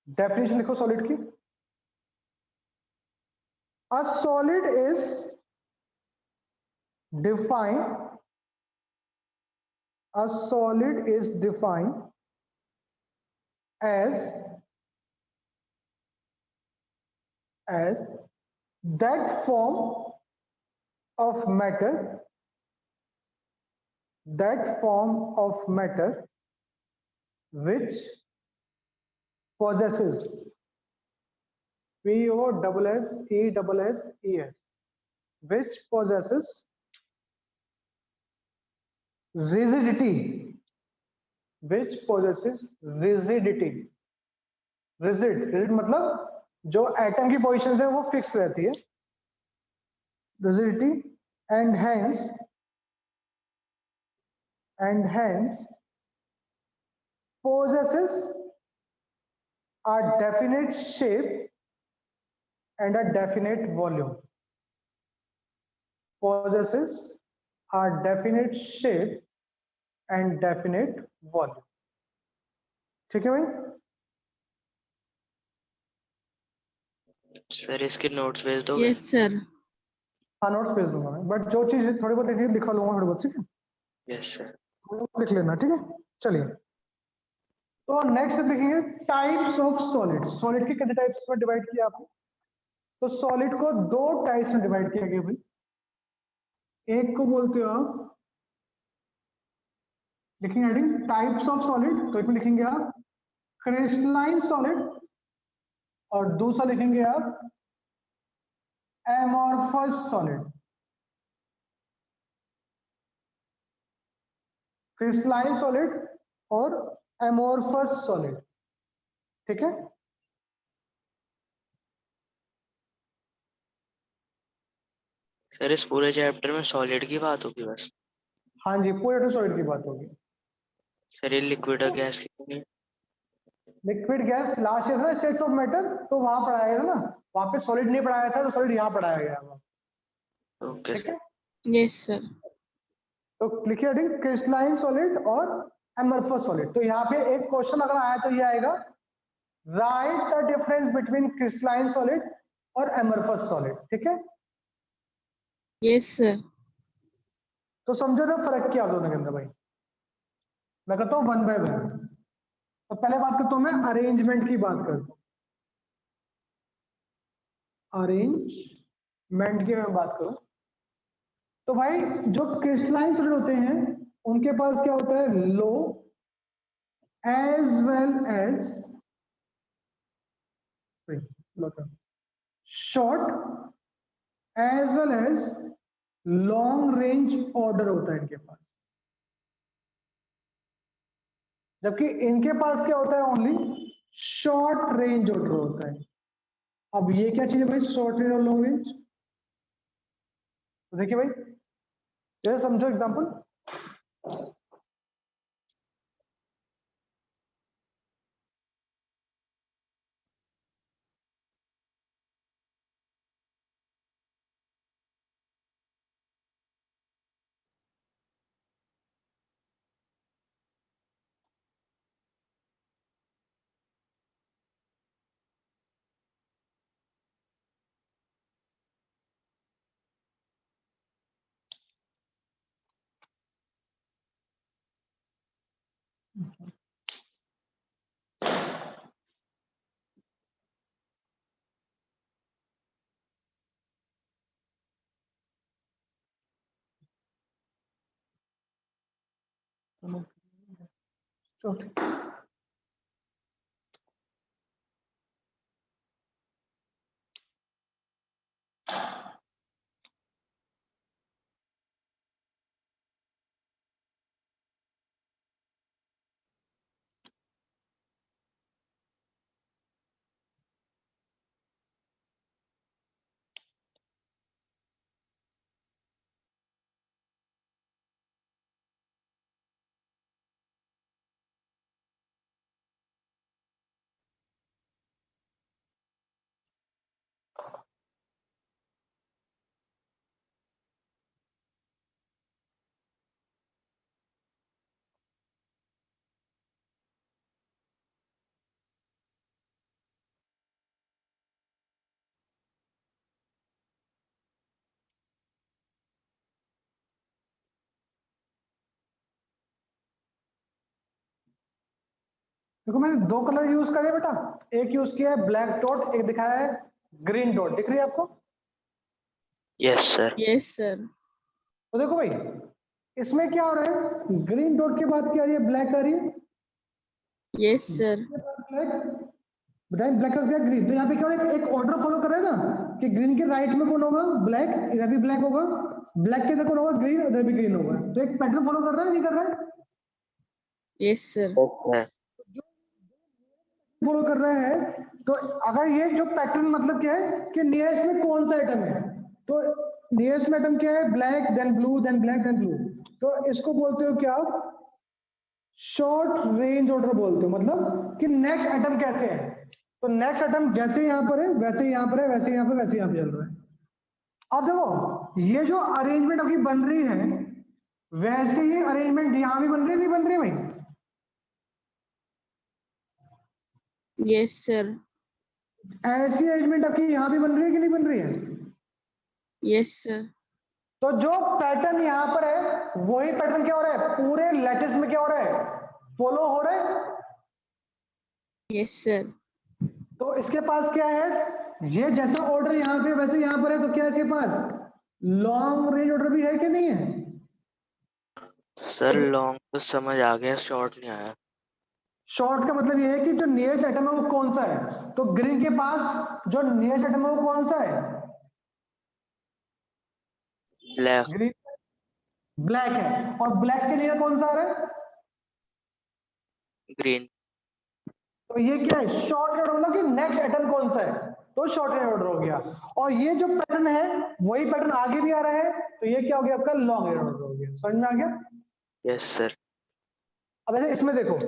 Definition लिखो solid की। A solid is defined as that form of matter which possesses POSSESS which possesses rigidity rigid मतलब जो atom की position है वो फिक्स रहती है, rigidity, and hence possesses a definite shape and a definite volume. Possesses a definite shape and definite volume. ठीक है भाई? सर इसके नोट्स भेज दोगे? Yes sir. हाँ नोट्स भेज दूंगा मैं, बट जो चीज थोड़ी बहुत लिखी लिखा लूंगा थोड़ी बहुत, ठीक है? Yes sir. लिख लेना, ठीक है? चलिए तो नेक्स्ट लिखेंगे टाइप्स ऑफ सॉलिड। सॉलिड के कितने टाइप्स में डिवाइड किया आपने? तो सॉलिड को दो टाइप्स में डिवाइड किया गया भाई। एक को बोलते हो आप, लिखेंगे हेडिंग टाइप्स ऑफ सॉलिड, तो इसमें लिखेंगे आप क्रिस्टलाइन सॉलिड, और दूसरा लिखेंगे आप एमॉर्फस सॉलिड। क्रिस्टलाइन सॉलिड और एमॉर्फस सॉलिड, ठीक है? सर इस पूरे चैप्टर में सॉलिड की बात होगी बस? हाँ जी, पूरे सॉलिड की बात होगी। सर ये लिक्विड और गैस की नहीं? लिक्विड गैस लास्ट ईयर था स्टेट्स ऑफ मैटर, तो वहां पढ़ाया गया था ना, वहां पे सॉलिड नहीं पढ़ाया था, तो सॉलिड यहाँ पढ़ाया गया है। ओके ठीक है? Yes sir. तो लिखिए हेडिंग क्रिस्टलाइन सॉलिड और एमॉर्फस सॉलिड। तो यहाँ पे एक क्वेश्चन अगर आया तो ये आएगा, right the difference between crystalline solid और एमॉर्फस सॉलिड। ठीक है? Yes sir. तो समझो ना फर्क क्या दोनों के अंदर भाई। मैं कहता हूँ वन बाय वन। तो पहले बात करता हूँ मैं अरेंजमेंट की बात करता हूँ। अरेंजमेंट की मैं बात करूं तो भाई जो क्रिस्टलाइन सॉलिड होते हैं उनके पास क्या होता है, low as well as short as well as long range order होता है इनके पास, जबकि इनके पास क्या होता है, ओनली शॉर्ट रेंज ऑर्डर होता है। अब ये क्या चीज है भाई, शॉर्ट रेंज और लॉन्ग रेंज? तो देखिए भाई जैसे समझो एग्जांपल, देखो मैंने दो कलर यूज करे बेटा, एक यूज किया है ब्लैक डॉट, एक दिखाया है ग्रीन डॉट, दिख रही है आपको? Yes sir. Yes, sir. तो देखो भाई इसमें क्या हो रहा है, ग्रीन डॉट के बाद क्या आ रही है, ब्लैक आ रही है, Yes, sir. ब्लैक, बताइए ब्लैक का क्या ग्रीन, तो यहाँ पे क्या हो रहा है, एक ऑर्डर फॉलो कर रहा है ना कि ग्रीन के राइट में कौन होगा, ब्लैक, इधर भी ब्लैक होगा, ब्लैक के इधर कौन होगा, ग्रीन, उधर भी ग्रीन होगा, तो एक पैटर्न फॉलो कर रहा है नहीं कर रहा है, Yes, sir. है। फॉलो कर रहा है। तो अगर ये जो पैटर्न मतलब क्या है कि नियरेस्ट में कौन सा आइटम है, तो नियरेस्ट में आइटम क्या है, black then blue then black then blue, तो इसको बोलते हो क्या, शॉर्ट रेंज ऑर्डर बोलते हो, मतलब कि नेक्स्ट आइटम कैसे है, तो नेक्स्ट आइटम जैसे यहां पर है वैसे यहां पर है, वैसे यहां पर, वैसे यहां पर चल रहा है। अब देखो ये जो अरेंजमेंट अभी बन रही है वैसे ही अरेंजमेंट यहां भी बन रही है, नहीं बन रही है भाई? Yes, sir. ऐसी अरेंजमेंट आपकी यहां भी बन रही है कि नहीं बन रही है? Yes, sir. तो जो पैटर्न यहां पर है वही पैटर्न क्या हो रहा है पूरे लैटिस में, क्या हो रहा है, फॉलो हो रहा है। Yes, sir. तो इसके पास क्या है, ये जैसा ऑर्डर यहां पे वैसे यहां पर है, तो क्या इसके पास लॉन्ग रेंज ऑर्डर भी है कि नहीं है? सर लॉन्ग तो समझ आ गया, शॉर्ट नहीं आया। शॉर्ट का मतलब ये है कि जो नियरेस्ट आइटम है वो कौन सा है, तो ग्रीन के पास जो नियरेस्ट आइटम है वो कौन सा है, ब्लैक। ग्रीन, ब्लैक है, और ब्लैक के लिए कौन सा आ रहा है, ग्रीन। तो ये क्या है, शॉर्ट रेंज मतलब कि नेक्स्ट आइटम कौन सा है, तो शॉर्ट रेंज ऑर्डर हो गया। और ये जो पैटर्न है वही पैटर्न आगे भी आ रहा है, तो ये क्या हो गया आपका लॉन्ग रेंज ऑर्डर हो गया, समझ में आ गया? Yes sir. अब ऐसे इसमें देखो,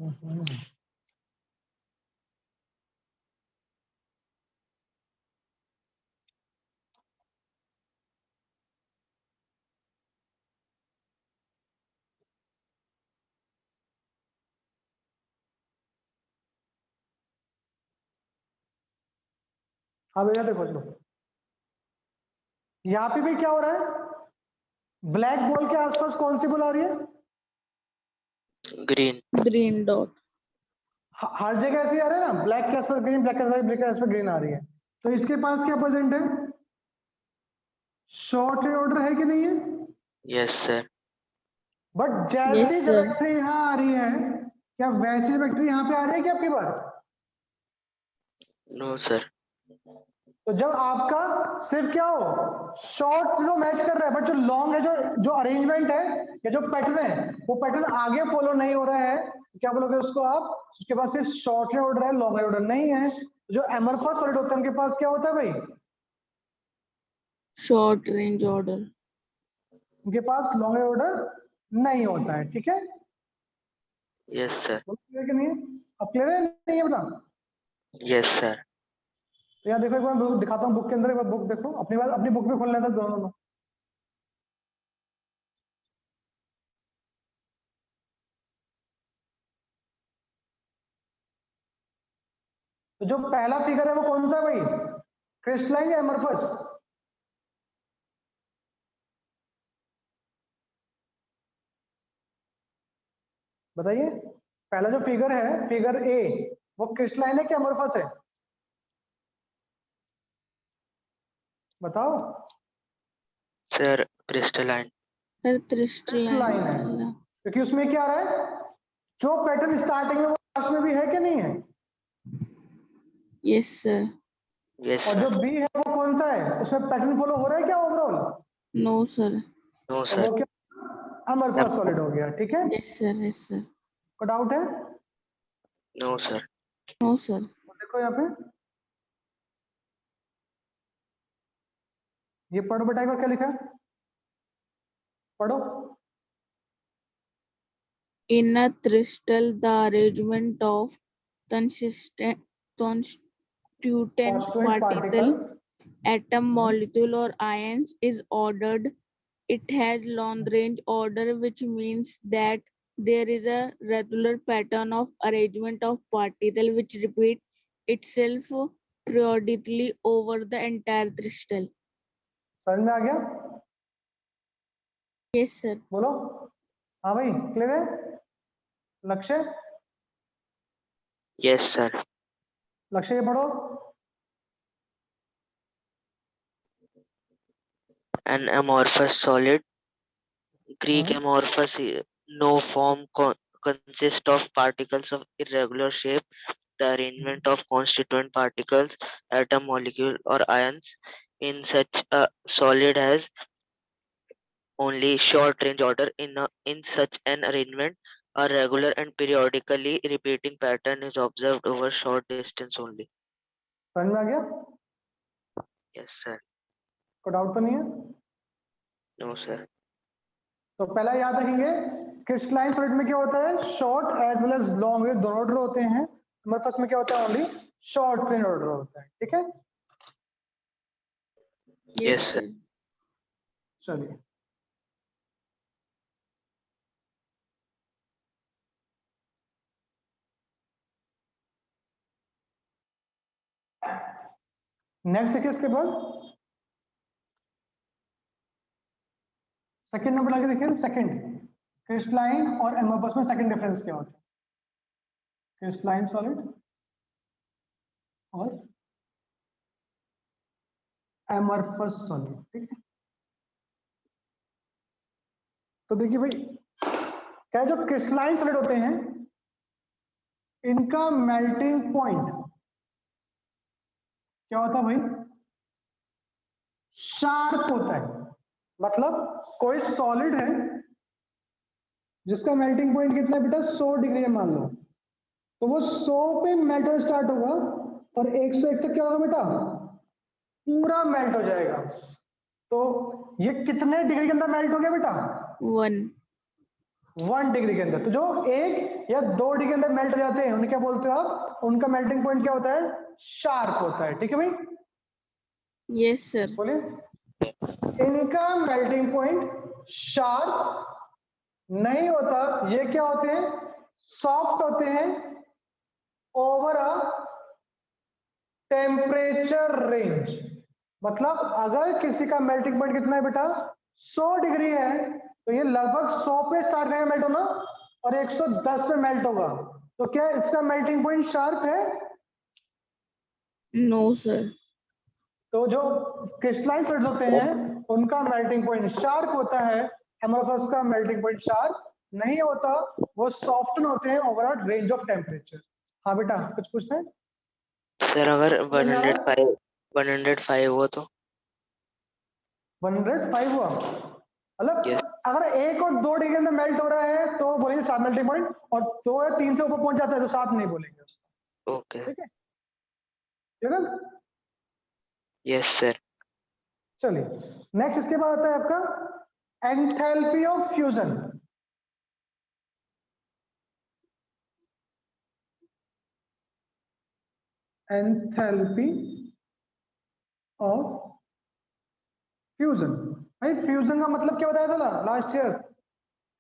अब इधर देखो चलो, यहाँ पे भी क्या हो रहा है, ब्लैक बॉल के आसपास कौन सी बॉल आ रही है, ग्रीन। Green dot. हर जगह ऐसे ही आ रहा है ना, ब्लैक के आसपास ग्रीन, ब्लैक के आसपास, ब्लैक के आसपास ग्रीन आ रही है, तो इसके पास क्या प्रेजेंट है, शॉर्ट रेंज ऑर्डर है कि नहीं है? Yes sir. बट जैसी Yes, sir. ज्योमेट्री यहाँ आ रही है, क्या वैसी ज्योमेट्री यहाँ पे आ रही है क्या आपकी बार? No sir. तो जब आपका सिर्फ क्या हो, शॉर्ट जो मैच कर रहा है, बट जो लॉन्ग है, जो जो अरेंजमेंट है या जो पैटर्न है वो पैटर्न आगे फॉलो नहीं हो रहा है, तो क्या बोलोगे उसको आप, उसके पास सिर्फ शॉर्ट रेंज ऑर्डर है, लॉन्ग रेंज ऑर्डर नहीं है। जो एमरफॉस सॉलिड होता है उनके पास क्या होता है भाई, Short range order. उनके पास लॉन्ग रेंज ऑर्डर नहीं होता है, ठीक है? Yes sir. क्लियर कि नहीं है? अब क्लियर है नहीं है बता? Yes sir. तो यहाँ देखो एक बार बुक दिखाता हूँ, बुक के अंदर एक बार बुक देखो, अपनी बात अपनी बुक में खोल लेता दोनों। तो जो पहला फिगर है वो कौन सा है भाई, क्रिस्टलाइन या एमरफस? बताइए, पहला जो फिगर है फिगर ए, वो क्रिस्टलाइन है क्या एमरफस है, बताओ? Sir crystalline. Sir, क्रिस्टलाइन है, crystalline. क्योंकि उसमें क्या आ रहा है, जो पैटर्न स्टार्टिंग में वो लास्ट में भी है कि नहीं है? Yes, sir. Yes, और जो sir. बी है वो कौन सा है? उसमें पैटर्न फॉलो हो रहा है क्या ओवरऑल? No, sir. No, तो sir. वो क्या अमरफस सॉलिड हो गया, ठीक है? Yes, sir. Yes, sir. कोई डाउट है? No, sir. No, sir. तो देखो यहाँ पे ये पढ़ो बेटा, एक बार क्या लिखा है पढ़ो। In a crystal, the arrangement of constituent Constituent particle, particles atom, molecule, or ions is ordered. It has long-range order, which means that there is a regular pattern of arrangement of particle which repeat itself periodically over the entire crystal. समझ में आ गया? Yes, sir. बोलो हाँ भाई, clear है? लक्ष्य Yes, sir. लक्ष्य ये पढ़ो। An amorphous solid, Greek हाँ, amorphous, no form consists of particles of irregular shape. The arrangement of constituent particles, atom, molecule, or ions in such a solid has only short range order. In such an arrangement, a regular and periodically repeating pattern is observed over short distance only. समझ में आ गया? Yes, sir. कोई doubt तो नहीं है? No, sir. तो पहला याद रखेंगे, क्रिस्टलाइन सॉलिड में क्या होता है? Short as well as long wave दोनों ऑर्डर होते हैं। अमरफस में क्या होता है? ओनली शॉर्ट रेंज ऑर्डर होता है, ठीक है? Yes, Yes, sir. sir. चलिए नेक्स्ट देखिए, इसके बाद सेकंड नंबर आगे देखिए। सेकंड, क्रिस्टलाइन और एमोर्फस में सेकंड डिफरेंस क्या होता है? क्रिस्टलाइन सॉलिड और एमोर्फस सॉलिड, ठीक है? तो देखिए भाई, क्या जो क्रिस्टलाइन सॉलिड होते हैं इनका मेल्टिंग पॉइंट क्या होता है भाई? शार्प होता है। मतलब कोई सॉलिड है जिसका मेल्टिंग पॉइंट कितना है बेटा? 100 डिग्री है मान लो, तो वो 100 पे मेल्ट होना स्टार्ट होगा और 101 तक क्या होगा बेटा? पूरा मेल्ट हो जाएगा। तो ये कितने डिग्री के अंदर मेल्ट हो गया बेटा? 1. 1 डिग्री के अंदर। तो जो 1 या 2 डिग्री के अंदर मेल्ट हो जाते हैं उन्हें क्या बोलते हो आप? उनका मेल्टिंग पॉइंट क्या होता है? शार्प होता है, ठीक है भाई? Yes, sir. बोलिए, इनका मेल्टिंग पॉइंट शार्प नहीं होता। ये क्या होते हैं? सॉफ्ट होते हैं ओवर अ टेम्परेचर रेंज। मतलब अगर किसी का मेल्टिंग पॉइंट कितना है बेटा? 100 डिग्री है, तो ये लगभग 100 पे स्टार्ट करेगा मेल्ट होना और 110 पे मेल्ट होगा। तो क्या इसका मेल्टिंग पॉइंट शार्प है? No, sir. तो जो क्रिस्टलाइन सॉलिड्स होते हैं उनका मेल्टिंग पॉइंट शार्प होता है, एमोर्फस का मेल्टिंग पॉइंट शार्प नहीं होता, वो सॉफ्टन होते हैं over a range of temperature. हाँ बेटा, कुछ पूछना है? Sir, अगर समझ में आ रहा है? 105 हुआ तो? 105 हुआ मतलब Yes. अगर 1 और 2 डिग्री में मेल्ट हो रहा है तो बोलेंगे 7 मेल्टिंग पॉइंट, और 2 या 3 से ऊपर पहुंच जाता है तो 7 नहीं बोलेंगे उसको, Okay. ठीक है? ठीक है? Yes, sir. चलिए नेक्स्ट, इसके बाद आता है आपका enthalpy of fusion. Enthalpy of fusion. भाई फ्यूजन का मतलब क्या बताया था ना लास्ट ईयर?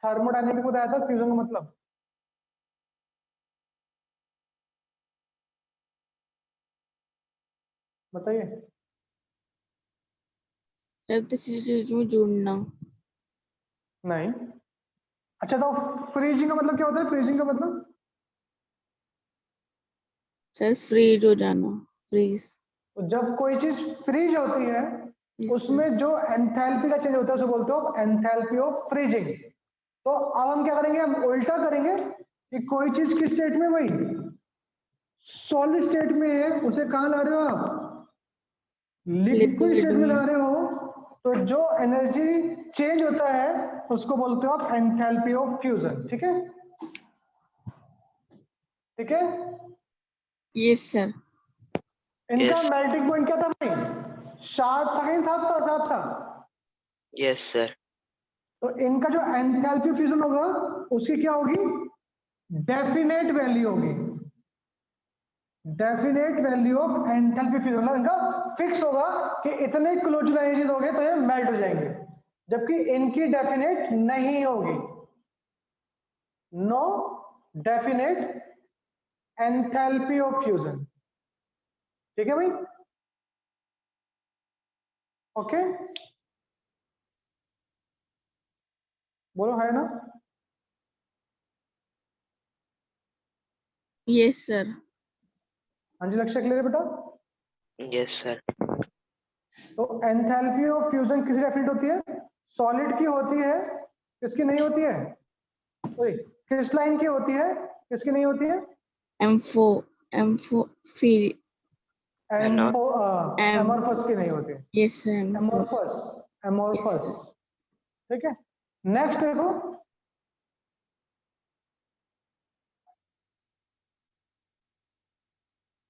थर्मोडायनेमिक बताया था फ्यूजन का मतलब। बताइए। सर किसी चीज में जुड़ना। नहीं। अच्छा, तो फ्रीजिंग का मतलब क्या होता है? फ्रीजिंग का मतलब सर फ्रीज हो जाना। फ्रीज। तो जब कोई चीज फ्रीज होती है Yes, sir. उसमें जो एंथैल्पी का चेंज होता है उसे बोलते हो एंथैल्पी ऑफ फ्रीजिंग। तो अब हम क्या करेंगे? हम उल्टा करेंगे, कि कोई चीज किस स्टेट में, भाई सॉलिड स्टेट में है, उसे कहाँ ला रहे हो आप, लिक्विड लिक्विड स्टेट में ला में। रहे हो, तो जो एनर्जी चेंज होता है उसको बोलते हो आप एंथैल्पी ऑफ फ्यूजन। ठीक है, ठीक है। Yes sir. इनका Yes. मेल्टिंग पॉइंट क्या था भाई, शार्प था कहीं, था शार्प था। Yes, sir. तो इनका जो एंथैल्पी फ्यूजन होगा उसकी क्या होगी, डेफिनेट वैल्यू होगी, definite value of enthalpy fusion, मतलब इनका फिक्स होगा कि इतने क्लोजलाइजेशन हो गए तो ये मेल्ट हो जाएंगे, जबकि इनकी डेफिनेट नहीं होगी, no definite enthalpy of fusion. ठीक है भाई, ओके, बोलो है ना। Yes sir. हाँ जी लक्ष्य, क्लियर है बेटा। Yes, sir. तो एंथैल्पी ऑफ फ्यूजन किसकी डेफिनेट होती है, सॉलिड की होती है, किसकी नहीं होती है, क्रिस्टलाइन की होती है, किसकी नहीं होती है, एम्फो फी And not. एम एमोर्फस की नहीं होती है, यस सर एम्फो। Amorphous, yes amorphous. ठीक है, नेक्स्ट देखो,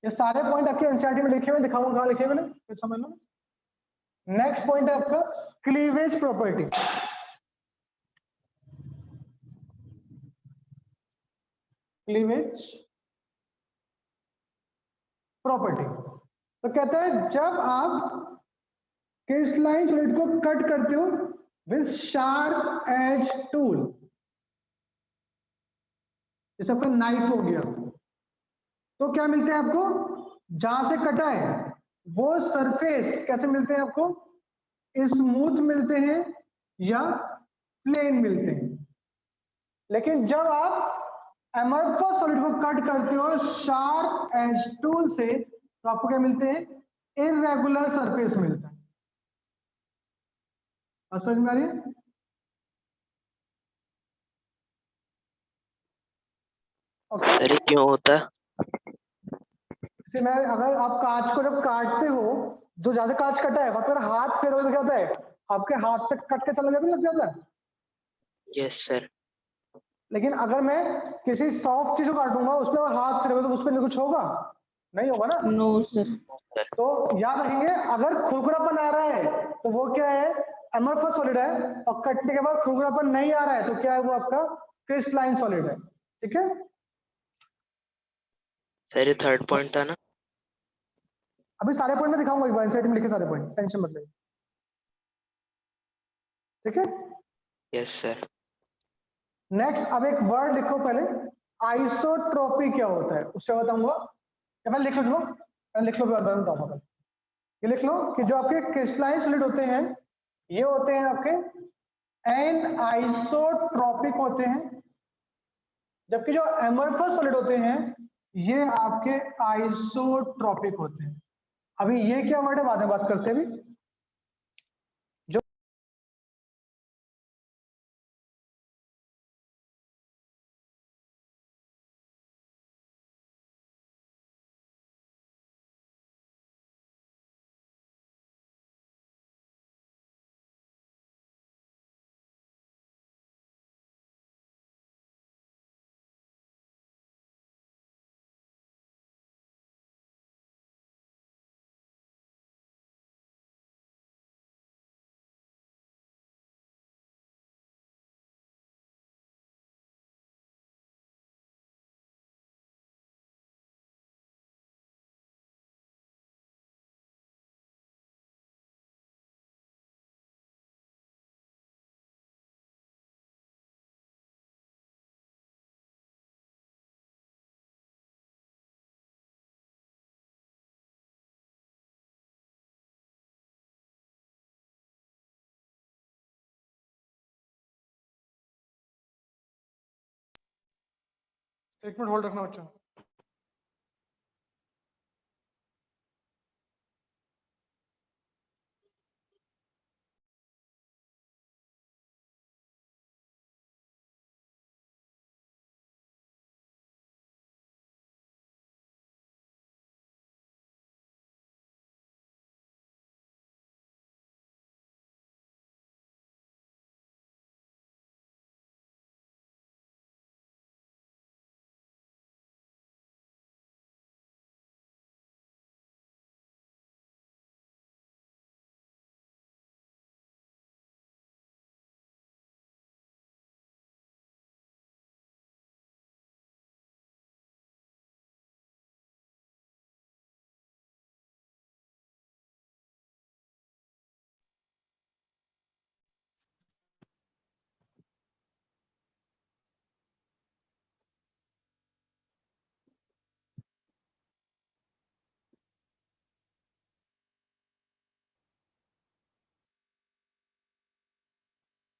ये सारे पॉइंट आपके एनसीईआरटी में लिखे हुए, दिखाऊंगा कहाँ लिखे हुए मैंने, फिर समझ लो। नेक्स्ट पॉइंट है आपका क्लीवेज प्रॉपर्टी। क्लीवेज प्रॉपर्टी तो कहता है जब आप क्रिस्टलाइन सॉलिड को कट करते हो विद शार्प एज टूल, जैसे आपका नाइफ हो गया, तो क्या मिलते हैं आपको, जहां से कटा है वो सरफेस कैसे मिलते हैं आपको, स्मूथ मिलते हैं या प्लेन मिलते हैं। लेकिन जब आप एमरफस सॉलिड को कट करते हो शार्प एज टूल से, तो आपको क्या मिलते हैं, इररेगुलर सरफेस मिलता है। समझ में आ रही है। ओके, Sir, ये क्यों होता है? जैसे मैं, अगर आप कांच को जब काटते हो, जो ज्यादा कांच कटा है वहां पर हाथ फेरोगे तो क्या होता है, आपके हाथ तक कट के चला जाता है, लग जाता है। Yes, sir. लेकिन अगर मैं किसी सॉफ्ट चीज को काटूंगा उस पर हाथ फेरोगे तो उस पर कुछ होगा, नहीं होगा ना। No sir. Sir. तो याद रखेंगे, अगर खुरखुरापन आ रहा है तो वो क्या है, एमरफस सॉलिड है, और कटने के बाद खुरखुरापन नहीं आ रहा है तो क्या है, वो आपका क्रिस्टलाइन सॉलिड है। ठीक है, Sir, ये थर्ड पॉइंट था ना? अभी सारे पॉइंट में दिखाऊंगा, एक बार एनसीईआरटी में लिखे सारे पॉइंट, टेंशन मत लें। ठीक है, Yes, sir. नेक्स्ट अब एक वर्ड लिखो पहले, आइसोट्रोपी क्या होता है उससे बताऊंगा, या पहले लिख लो, पहले लिख लो फिर बताऊंगा पहले। ये लिख लो कि जो आपके क्रिस्टलाइन सॉलिड होते हैं ये होते हैं आपके एन आइसोट्रोपिक होते हैं, जबकि जो एमरफस सॉलिड होते हैं ये आपके आइसोट्रोपिक होते हैं। अभी ये क्या वर्ड है बाद में बात करते हैं अभी। एक मिनट होल्ड रखना बच्चों।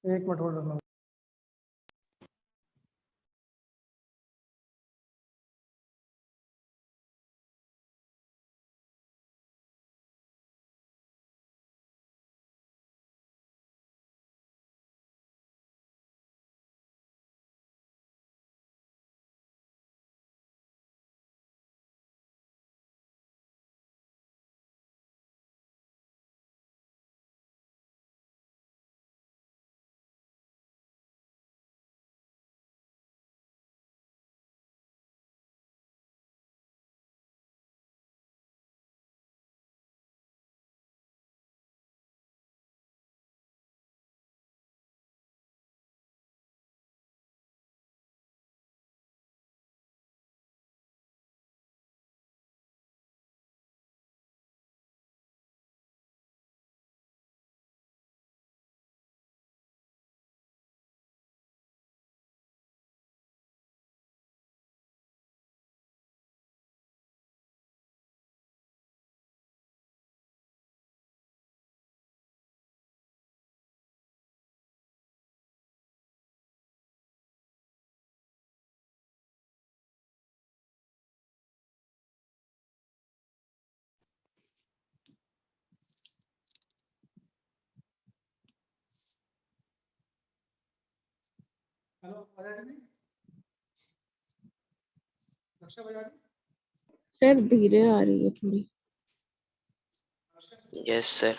एक मिनट होल्ड करना। हेलो बजाज जी, रक्षा बजाज जी। सर धीरे आ रही है थोड़ी। Yes, sir.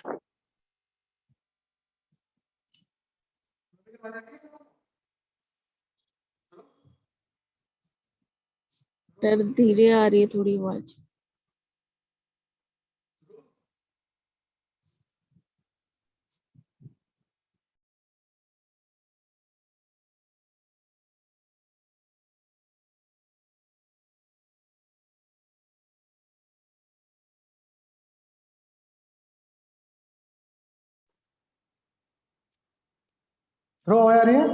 सर धीरे आ रही है थोड़ी आवाज। ध्रुव आवाज आ रही है?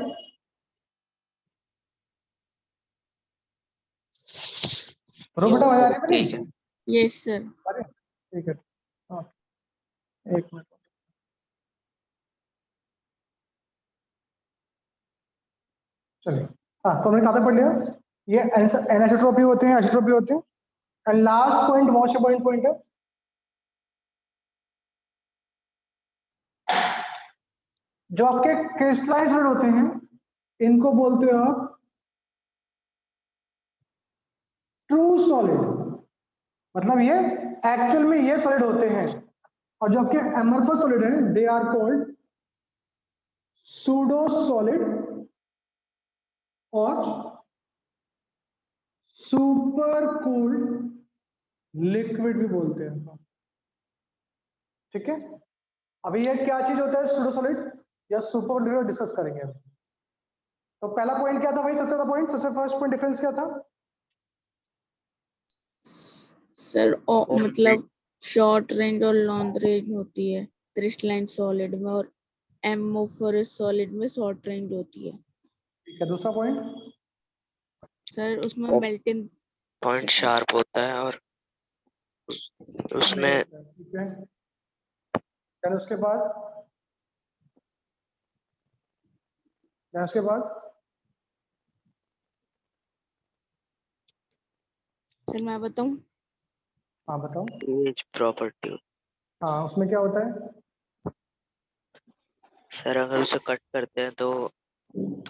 ध्रुव बेटा आवाज आ रही है मेरी? ठीक है। Yes sir. अरे ठीक है, हाँ एक मिनट। चलिए, हाँ तो हमने कहाँ तक पढ़ लिया? ये एनिसोट्रॉपी होते हैं, आइसोट्रॉपी होते हैं। And last point most important point है, जो आपके क्रिस्टलाइज्ड फ्लूइड होते हैं इनको बोलते हो आप ट्रू सॉलिड। मतलब ये एक्चुअल में ये सॉलिड होते हैं। और जो आपके एमरफस सॉलिड है they are called pseudo solid और सुपर कूल्ड लिक्विड भी बोलते हैं। ठीक है, अभी ये क्या चीज होता है सूडो सॉलिड या सुपर लिक्विड डिस्कस करेंगे अभी। तो पहला पॉइंट क्या था भाई? सबसे पहला पॉइंट, सबसे फर्स्ट पॉइंट डिफरेंस क्या था? सर मतलब शॉर्ट रेंज और लॉन्ग रेंज होती है क्रिस्टलाइन सॉलिड में, और एमोफोरस सॉलिड में शॉर्ट रेंज होती है। ठीक है, दूसरा पॉइंट सर उसमें मेल्टिंग पॉइंट शार्प होता है और उसमें ठीक है। फिर उसके बाद सर मैं बताऊं? हाँ बताओ। एज प्रॉपर्टी। हाँ उसमें क्या होता है? सर अगर उसे कट करते हैं तो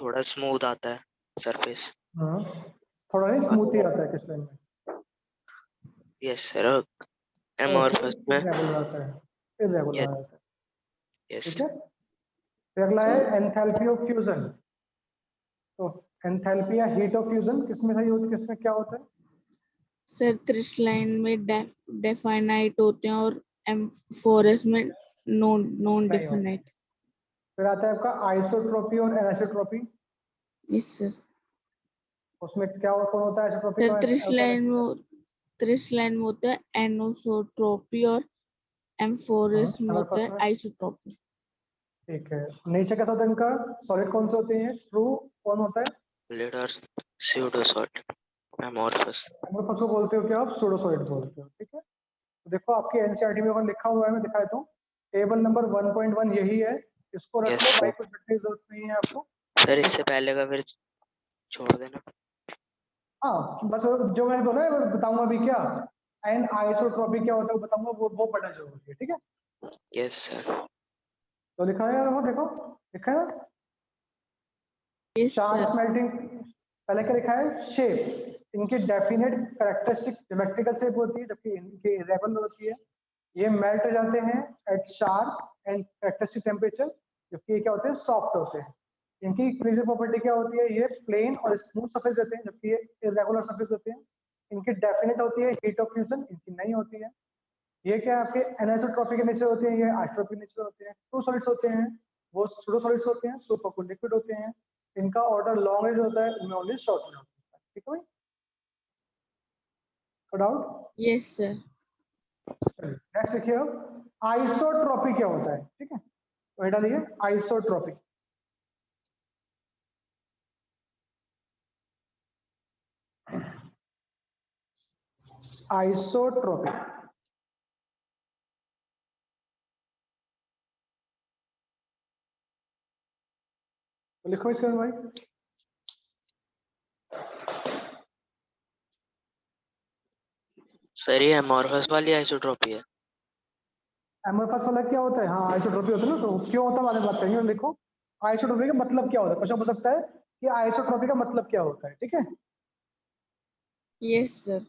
थोड़ा स्मूथ आता है सरफेस। हाँ थोड़ा ही स्मूथ ही आता है किस में? Yes sir. एमॉर्फस में इरेगुलर आता है, इरेगुलर यस आता है। यस। ठीक है, फिर अगला है एंथैल्पी ऑफ फ्यूजन। तो एंथैल्पी या हीट ऑफ फ्यूजन किसमें सही होती है, किसमें क्या होता है? सर क्रिस्टलाइन में डेफाइनाइट होते हैं और एम्फोरस में नॉन नहीं होता। डेफिनाइट। फिर आता है आपका आइसोट्रोपी और एनिसोट्रोपी। Yes sir. उसमें क्या कौन होता है आइसोट्रोपी सर का? क्रिस्टलाइन में होता है एनोसोट्रोपी और एम्फोरस में होता है आइसोट्रोपी। ठीक है, नेचर कैसा होता है इनका? सॉलिड कौन से होते हैं? ट्रू कौन होता है? सॉलिड और स्यूडो सॉलिड एमॉर्फस। एमोर्फस को बोलते हो क्या आप? सूडो सॉलिड बोलते हो। ठीक है, तो देखो आपके एनसीईआरटी में अगर लिखा हुआ है, मैं दिखा देता हूँ। टेबल नंबर 1.1 यही है, इसको रख Yes, लो sir. भाई, कुछ रखने की जरूरत नहीं है आपको। सर इससे पहले का फिर छोड़ देना। हाँ बस जो मैंने बोला है वो बताऊंगा अभी क्या, एंड आइसोट्रॉपी क्या होता है वो बताऊंगा, वो पढ़ना जरूरी है, ठीक है। Yes sir. तो लिखा है वो देखो, लिखा है ना Yes, चार sir. स्मेल्टिंग, पहले क्या लिखा है शेप, इनकी डेफिनेट कैरेक्टरिस्टिक सिमेट्रिकल शेप होती है जबकि इनकी इरेगुलर होती है। ये मेल्ट हो जाते हैं at sharp and characteristic temperature, जबकि ये क्या होते हैं सॉफ्ट होते हैं। इनकी फिजिकल प्रॉपर्टी क्या होती है, ये प्लेन और स्मूथ सरफेस देते हैं जबकि ये इरेगुलर सरफेस होते हैं। इनकी डेफिनेट होती है हीट ऑफ फ्यूजन, इनकी नहीं होती है। ये क्या आपके एनिसोट्रॉपी के नेचर होते हैं, ये आइसोट्रॉपी नेचर होते हैं। टू सॉलिड्स होते हैं, वो सूडो सॉलिड्स होते हैं, सुपर लिक्विड होते हैं। इनका ऑर्डर लॉन्ग रेंज होता है, इनमें ओनली शॉर्ट रेंज होता है, ठीक है भाई, डाउट। Yes, sir. चलिए नेक्स्ट देखिए, आइसोट्रॉपी क्या होता है, ठीक है, तो ये डालिए आइसोट्रॉपी। आइसोट्रॉपी तो लिखो इसके अंदर भाई, सर ये एमॉर्फस वाली आइसोट्रॉपी है। एमोर्फस वाला क्या होता है, हाँ आइसोट्रॉपी होता है ना, तो क्यों होता है बाद में बात करेंगे। लिखो आइसोट्रॉपी का मतलब क्या होता है, क्वेश्चन पूछ सकता है कि आइसोट्रॉपी का मतलब क्या होता है, ठीक है। Yes, sir.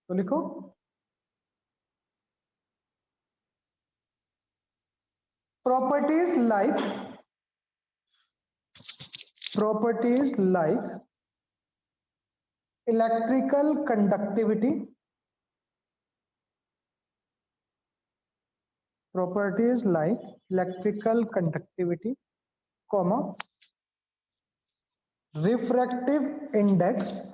तो लिखो properties like electrical conductivity, properties like electrical conductivity, comma refractive index,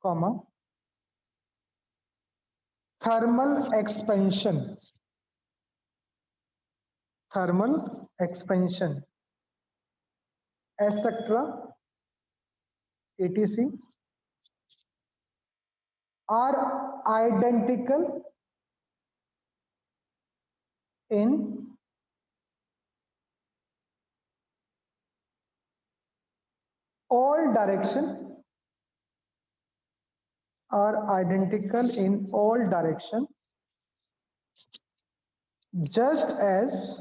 comma thermal expansion, etc, etc are identical in all direction, just as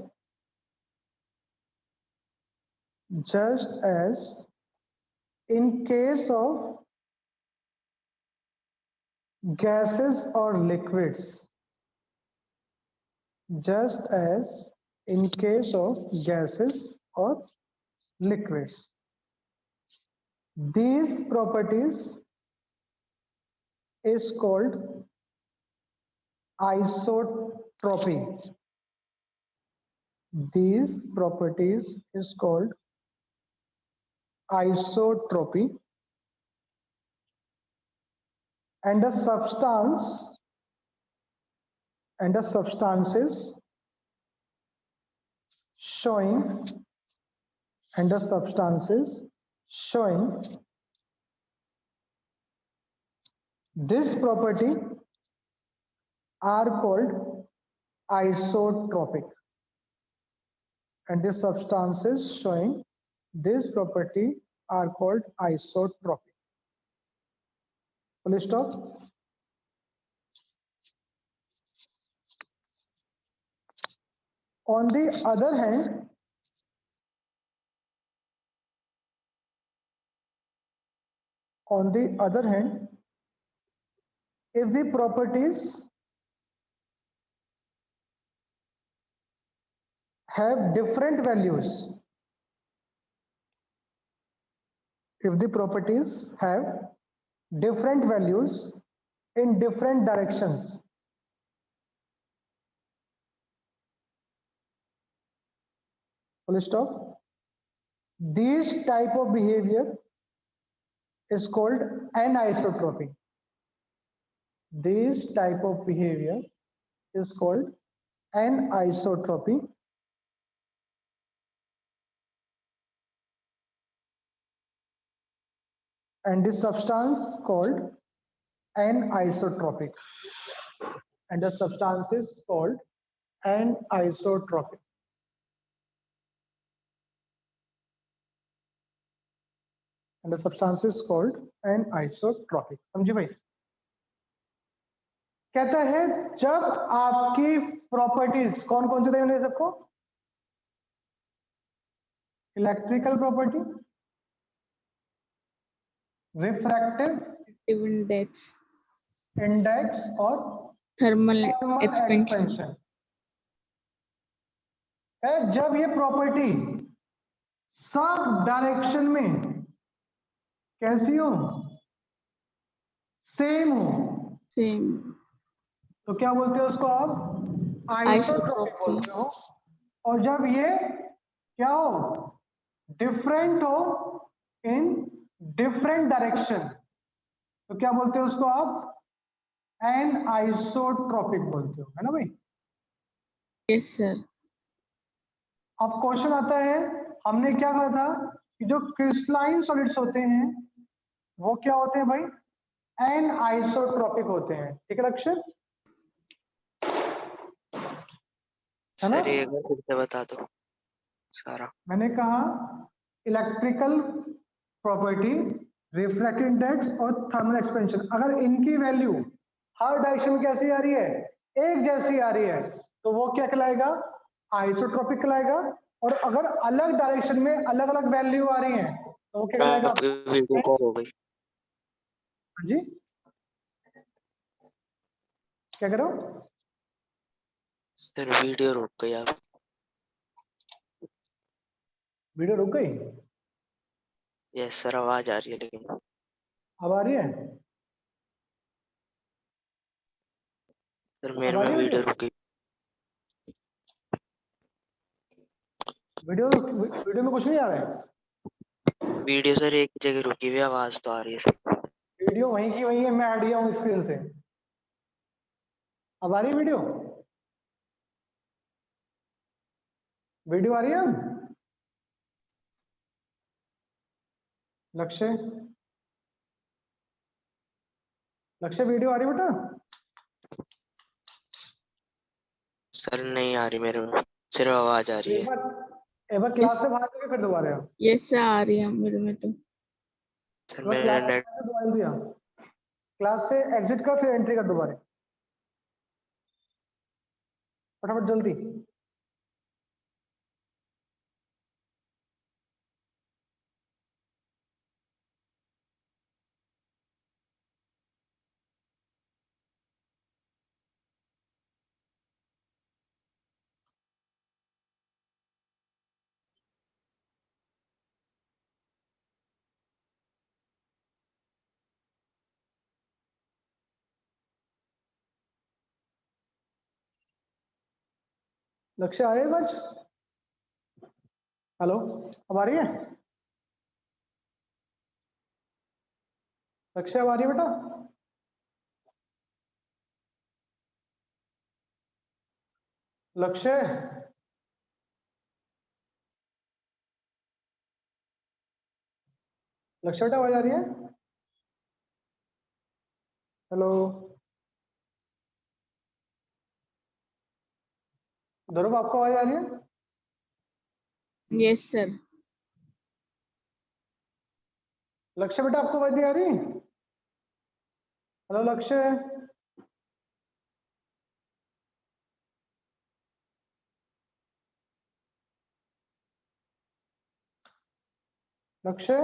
in case of gases or liquids, just as in case of gases or liquids. These properties is called isotropy. These properties is called isotropy, and the substances showing this property are called isotropic, and the substances showing this property are called isotropic. Full stop. On the other hand, if the properties have different values, in different directions, full stop, this type of behavior is called anisotropy. This type of behavior is called anisotropy, and the substance called anisotropic, and the substance is called anisotropic. And the substance is called anisotropic. समझे भाई? कहता है जब आपकी properties कौन कौन से थे हमने सबको? इलेक्ट्रिकल प्रॉपर्टी, रिफ्रैक्टिव इंडेक्स और थर्मल थर्मल एक्सपेंशन। एक्सपेंशन। जब ये प्रॉपर्टी सब डायरेक्शन में कैसी हो? सेम हो, सेम तो क्या बोलते हो उसको आप? आइसोट्रोपिक बोलते हो। और जब ये क्या हो? डिफरेंट हो इन डिफरेंट डायरेक्शन, तो क्या बोलते हो उसको आप? एनआइसोट्रोपिक बोलते हो, है ना भाई? Yes sir. अब क्वेश्चन आता है, हमने क्या कहा था कि जो क्रिस्टलाइन सॉलिड्स होते हैं वो क्या होते हैं भाई? एनआइसोट्रोपिक होते हैं। ठीक है लक्ष्य? है ना? सर एक बार फिर से बता दो सारा। मैंने कहा इलेक्ट्रिकल प्रॉपर्टी, रिफ्रैक्टिव इंडेक्स और थर्मल एक्सपेंशन, अगर इनकी वैल्यू हर डायरेक्शन में कैसी आ रही है? एक जैसी आ रही है, तो वो क्या कहलाएगा? आइसोट्रोपिक कहलाएगा। और अगर अलग डायरेक्शन में अलग अलग वैल्यू आ रही है तो वो क्या कहलाएगा? आपकी वीडियो कॉल हो गई। हाँ जी, क्या करो? सर वीडियो रुक गई आप। वीडियो रुक गई? यस सर आवाज आ रही है लेकिन। अब आ रही है? सर अब मेरे आ में रही है वीडियो वीडियो? रुक गई। वीडियो में कुछ नहीं आ रहा है? वीडियो सर एक जगह रुकी हुई, आवाज तो आ रही है सर। वीडियो वहीं की वहीं है, मैं हट गया हूँ स्क्रीन से। अब आ रही है वीडियो? वीडियो आ रही है अब? लक्ष्य, लक्ष्य वीडियो आ रही है बेटा? सर नहीं आ रही मेरे में, सिर्फ आवाज आ रही है। एक बार क्लास से बाहर निकल, फिर दोबारा यस सर आ रही है मेरे में तो। सर क्लास मेरा से नेट दोबारा दिया, क्लास से एग्जिट कर, फिर एंट्री कर दोबारा, फटाफट जल्दी। लक्ष्य आए बस? हेलो, अब आ रही है? लक्ष्य अब आ रही है बेटा? लक्ष्य, लक्ष्य बेटा आवाज आ रही है? हेलो ध्रुव, आपको आवाज आ रही है? Yes sir. लक्ष्य बेटा आपको आवाज नहीं आ रही? हेलो लक्ष्य, लक्ष्य,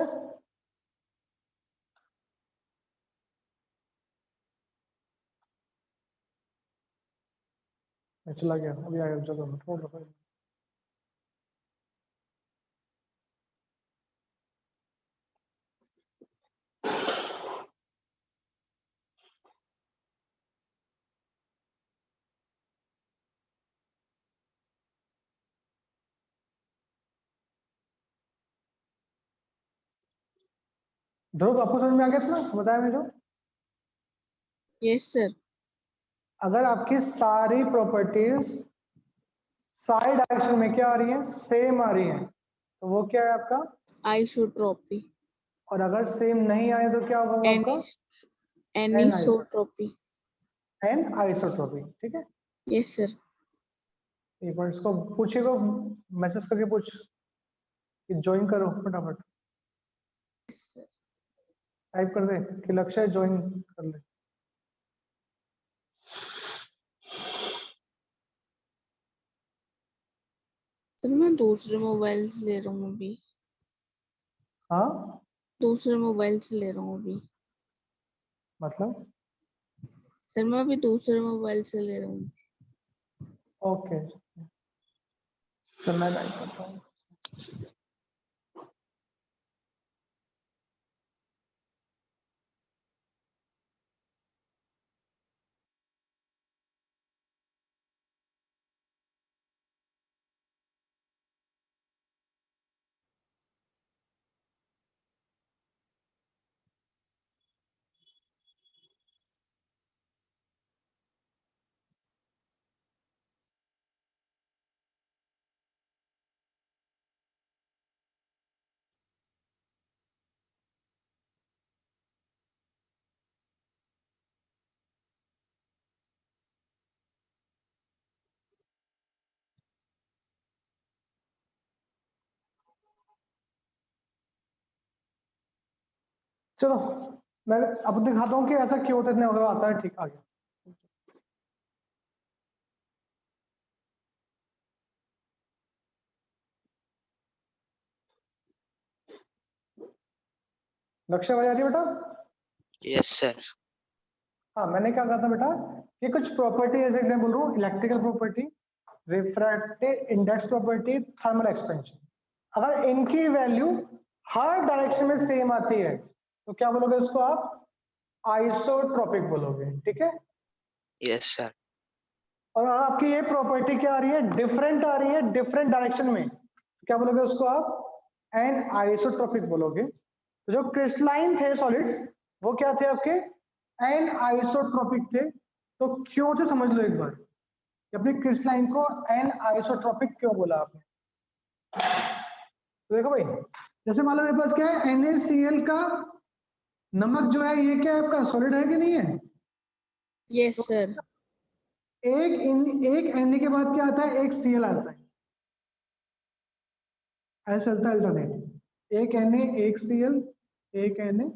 चला गया, अभी आया, चलो फोन रखो। ध्रुव आपको समझ में आ गया था ना, बताया मैं जो? Yes sir. अगर आपकी सारी प्रॉपर्टीज सारी डायरेक्शन में क्या आ रही है? सेम आ रही है, तो वो क्या है आपका? आइसोट्रोपी। और अगर सेम नहीं आए तो क्या होगा आपका? Anisotropy. एन आइसोट्रोपी, ठीक है। Yes, sir. एक बार इसको पूछेगा, मैसेज करके पूछ कि ज्वाइन करो फटाफट, Yes, sir. टाइप कर दे कि लक्ष्य ज्वाइन कर ले। सर मैं दूसरे मोबाइल से ले रहा हूँ अभी, हाँ दूसरे मोबाइल से ले रहा हूँ अभी। मतलब सर मैं अभी दूसरे मोबाइल से ले रहा हूँ। ओके, तो मैं लाइक करता हूँ। चलो मैं अब दिखाता हूँ कि ऐसा क्यों होता है, इतने वगैरह आता है, ठीक आ गया। लक्ष्य आवाज आ रही है बेटा? Yes, sir. हाँ मैंने क्या कहा था बेटा कि कुछ प्रॉपर्टी जैसे मैं बोल रहा हूँ, electrical property, refractive index property, thermal expansion, अगर इनकी वैल्यू हर डायरेक्शन में सेम आती है तो क्या बोलोगे उसको आप? आइसोट्रोपिक बोलोगे, ठीक है। Yes, sir. और अगर आपकी ये प्रॉपर्टी क्या आ रही है, डिफरेंट आ रही है डिफरेंट डायरेक्शन में, तो क्या बोलोगे उसको आप? एन आइसोट्रोपिक बोलोगे। तो जो क्रिस्टलाइन थे सॉलिड्स वो क्या थे आपके? एन आइसोट्रोपिक थे। तो क्यों थे समझ लो एक बार, कि अपनी क्रिस्टलाइन को एन आइसोट्रोपिक क्यों बोला आपने। तो देखो भाई, जैसे मान लो मेरे पास क्या है, NaCl का नमक जो है ये क्या है आपका, सॉलिड है कि नहीं है? Yes, sir. एक Na के बाद क्या आता है, एक Cl आता है, ऐसा चलता है अल्टरनेट, एक Na एक Cl, एक Na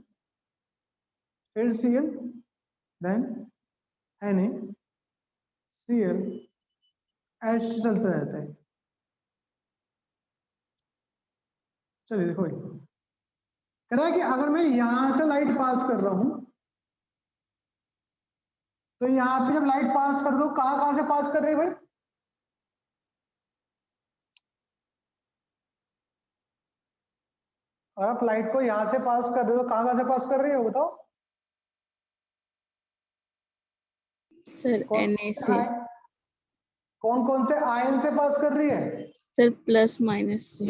फिर Cl, देन Na Cl, ऐसे चलता रहता है। चलिए देखो कह रहा है कि अगर मैं यहां से लाइट पास कर रहा हूं तो यहाँ पे जब लाइट पास कर दो, कहां कहां से पास कर रहे हैं भाई? और आप लाइट को यहां से पास कर रहे हो तो कहां कहां से पास कर रहे हो बताओ? Sir, Na कौन कौन से आयन से पास कर रही है? सर प्लस माइनस से,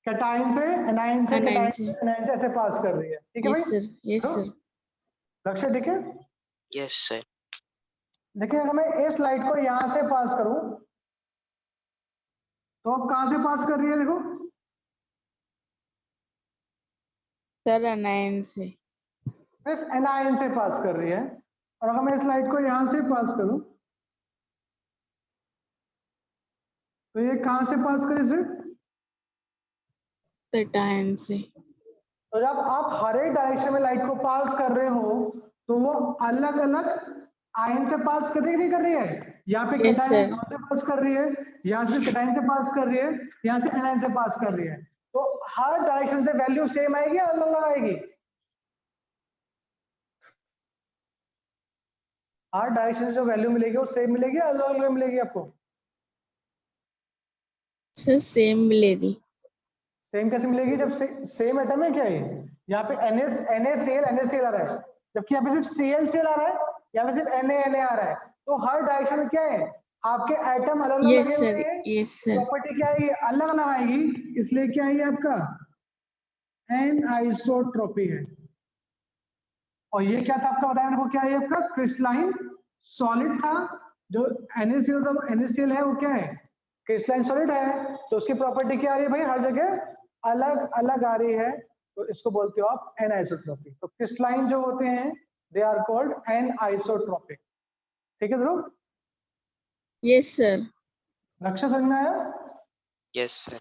कैटाइन से, एनाइन से, Anion कैटाइन से। से, एनाइन से ऐसे पास कर रही है, ठीक है Yes, भाई? sir. Yes, sir. लक्ष्य ठीक है। Yes, sir. देखिए अगर मैं इस लाइट को यहां से पास करूं तो अब कहां से पास कर रही है देखो? सर anion से, सिर्फ एनाइन से पास कर रही है। और अगर मैं इस लाइट को यहां से पास करूं तो ये कहां से पास करे सिर्फ? cation से। तो जब आप हर एक डायरेक्शन में लाइट को पास कर रहे हो तो वो अलग अलग आयन से पास कर रही है, नहीं कर रही है? यहाँ पे Yes, कैटाइन sir. से पास कर रही है, यहाँ से कैटाइन से पास कर रही है, यहाँ से एनाइन से पास कर रही है। तो हर डायरेक्शन से वैल्यू सेम आएगी या अलग अलग आएगी? हर डायरेक्शन से जो वैल्यू मिलेगी वो सेम मिलेगी या अलग अलग मिलेगी आपको? सर सेम मिलेगी। सेम कैसे मिलेगी जब सेम एटम है क्या ये? यहाँ पे NaCl आ रहा है, जबकि यहाँ पे सिर्फ Cl आ रहा है, यहाँ पे सिर्फ Na आ रहा है। तो हर डायरेक्शन में क्या है, आपके एटम अलग अलग Yes, लगे sir. हुए हैं, Yes, sir. प्रॉपर्टी क्या है, अलग अलग आएगी, इसलिए क्या है आपका एन आइसोट्रोपी है। और ये क्या था आपका बताया मेरे को, क्या है आपका क्रिस्टलाइन सॉलिड था, जो NaCl था वो NaCl है, वो क्या है क्रिस्टलाइन सॉलिड है, तो उसकी प्रॉपर्टी क्या आ रही है भाई, हर जगह अलग अलग आ रही है, तो इसको बोलते हो आप एन आइसोट्रोपी। तो क्रिस्टलाइन जो होते हैं दे आर कॉल्ड एनआइसोट्रॉपिक। ठीक है ध्रुव, Yes, sir. लक्ष्य समझ में आया? Yes, sir.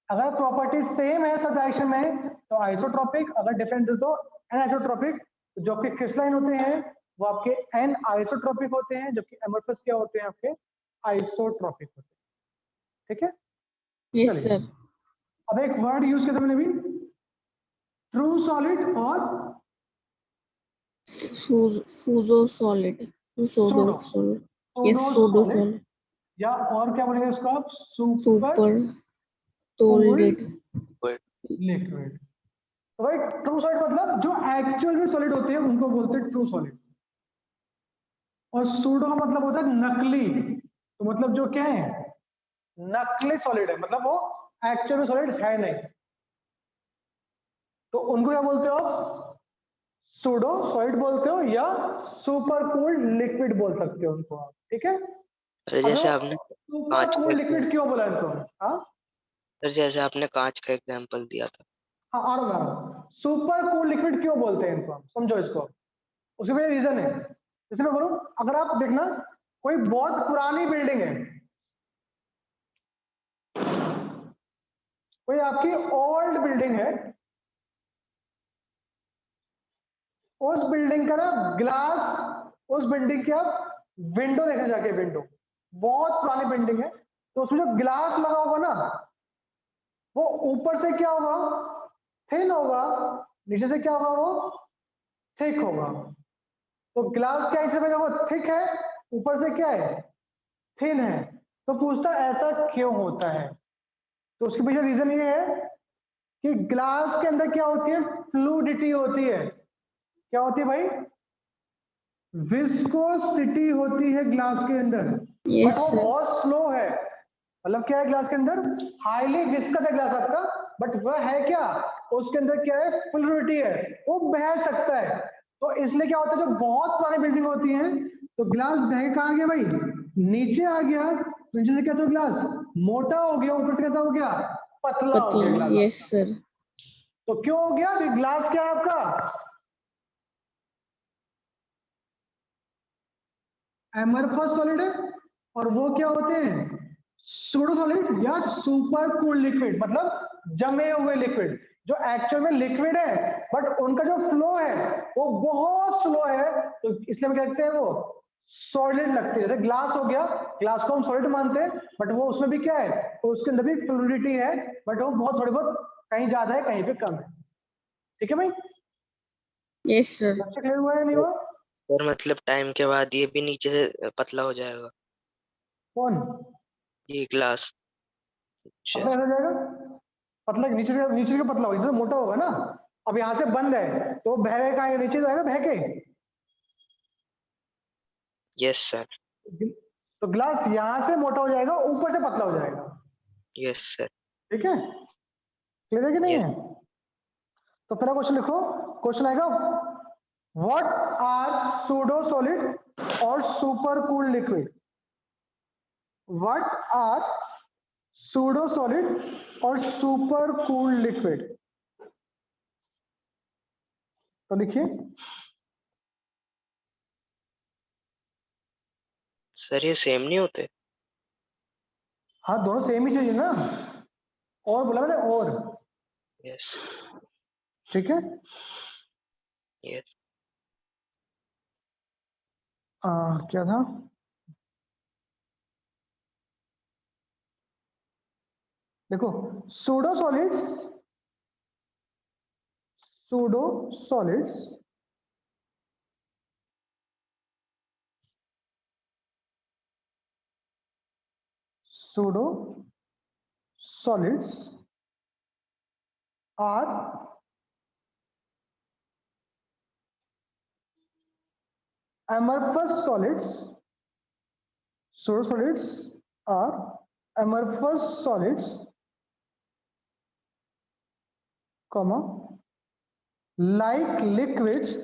अगर प्रॉपर्टी सेम है सब डायरेक्शन में तो आइसोट्रॉपिक, अगर डिफरेंट है तो एनआइसोट्रॉपिक। जो आपके क्रिस्टलाइन होते हैं वो आपके एन आइसोट्रॉपिक होते हैं, जबकि एमोर्फस क्या होते हैं आपके आइसोट्रॉपिक होते हैं। ठीक है, Yes, चलिए sir. अब एक वर्ड यूज किया था मैंने भी, ट्रू सॉलिड और Fuso solid. Pseudo pseudo solid. Yes, pseudo pseudo solid, solid. या और क्या बोलेंगे इसको आप, super Super solid. Good. Liquid. तो भाई ट्रू सॉलिड मतलब जो एक्चुअल में सॉलिड होते हैं उनको बोलते हैं ट्रू सॉलिड, और सूडो का मतलब होता है नकली। तो मतलब जो क्या है, नकली सॉलिड है, मतलब वो एक्चुअल में सॉलिड है नहीं, तो उनको क्या बोलते हो आप, सूडो सॉलिड बोलते हो या सुपर कूल्ड लिक्विड बोल सकते हो उनको आप। ठीक है, सर जैसे आपने सुपर कांच कूल्ड का लिक्विड क्यों बोला इनको? हाँ सर जैसे आपने कांच का एग्जांपल दिया था। हाँ, आ रहा हूँ, सुपर कूल्ड लिक्विड क्यों बोलते हैं इनको, समझो इसको। उसके पीछे रीजन है, जैसे मैं बोलूं, अगर आप देखना कोई बहुत पुरानी बिल्डिंग है, कोई आपकी ओल्ड बिल्डिंग है, उस बिल्डिंग का ना ग्लास, उस बिल्डिंग के आप विंडो देखने जाके, विंडो बहुत पुरानी बिल्डिंग है तो उसमें जो ग्लास लगा होगा ना वो ऊपर से क्या होगा, थिन होगा, नीचे से क्या होगा, वो थिक होगा। तो ग्लास क्या इसमें वो थिक है, ऊपर से क्या है, थिन है। तो पूछता ऐसा क्यों होता है, तो उसके पीछे रीजन ये है कि ग्लास के अंदर क्या होती है, फ्लूइडिटी होती है। क्या होती है भाई, विस्कोसिटी होती है ग्लास के अंदर, बट Yes, वो sir. बहुत स्लो है। मतलब क्या है ग्लास के अंदर, हाईली विस्कस है ग्लास आपका, बट वह है क्या, उसके अंदर क्या है, फ्लूइडिटी है, वो बह सकता है। तो इसलिए क्या होता है, जो बहुत पुरानी बिल्डिंग होती है तो ग्लास बह के कहाँ गया भाई, नीचे आ गया, नीचे से कैसा ग्लास मोटा हो गया, ऊपर से कैसा हो गया, पतला हो गया Patla. ग्लास Yes, आपका। sir. तो क्यों हो गया, ग्लास क्या है आपका, एमरफस सॉलिड है, और वो क्या होते हैं, सूडो सॉलिड या सुपर कूल लिक्विड, मतलब जमे हुए लिक्विड, जो एक्चुअल में लिक्विड है बट उनका जो फ्लो है वो बहुत स्लो है, तो इसलिए हम कहते हैं वो सॉलिड लगते हैं। जैसे ग्लास हो गया, ग्लास को हम सॉलिड मानते हैं बट वो उसमें भी क्या है, तो उसके अंदर भी फ्लूइडिटी है, बट वो बहुत थोड़ी बहुत कहीं ज्यादा है कहीं पे कम है। ठीक है भाई, Yes, sir. क्लियर हुआ है नहीं हुआ? सर मतलब टाइम के बाद ये भी नीचे से पतला हो जाएगा, कौन ये ग्लास। अच्छा। पतला हो जाएगा, पतला नीचे से पतला होगा, नीचे से मोटा होगा ना। अब यहाँ से बंद है तो बह का नीचे जाएगा बह के, यस सर। तो ग्लास यहाँ से मोटा हो जाएगा, ऊपर से पतला हो जाएगा। Yes sir. ठीक है, क्लियर है कि नहीं यस। है? तो पहला क्वेश्चन लिखो, क्वेश्चन आएगा, व्हाट आर सूडो सॉलिड और super cool liquid, what are pseudo solid और सुपर कूल लिक्विड। तो लिखिए, सर ये सेम नहीं होते? हाँ दोनों सेम ही चाहिए ना, और बोला मैंने और। यस। ठीक है, यस। क्या था, देखो pseudo solids, pseudo solids pseudo solids are amorphous solids, pseudo solids are amorphous solids, comma, like liquids,